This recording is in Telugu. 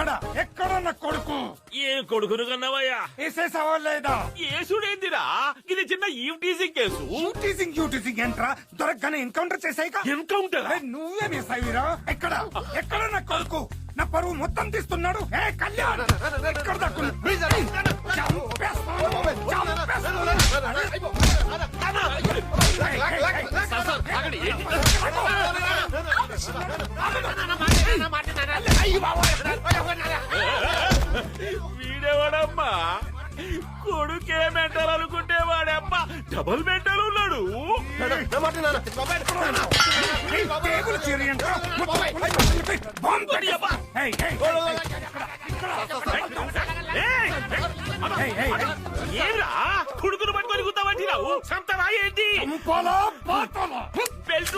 ఎక్కడ ఎక్కడ నా కొడుకు? ఏ కొడుకును కన్నావయ్యా? వేసేసావా లేదా? ఏసుడేందిరా, ఇది చిన్న ఈవ్ టీజింగ్ కేసు. యూటీసింగ్ ఏంట్రా? దొరకగానే ఎన్కౌంటర్ చేసాయిగా. ఎన్కౌంటర్? నువ్వే వేసావిరా? ఎక్కడ ఎక్కడ నా కొడుకు? నా పరువు మొత్తం తీస్తున్నాడు. ఏ కళ్యాణ్, ఎక్కడ దక్కును? వీడేవాడమ్మా కొడుకే మెంటల్ అనుకుంటే వాడమ్మా డబుల్ మెంటల్ ఉన్నాడు. టేబుల్ చీరియంట్రా. ఏరా కొడుకును పట్టుకొని గుద్దామంటే రావు సంతరా ఏంటి? బెల్ట్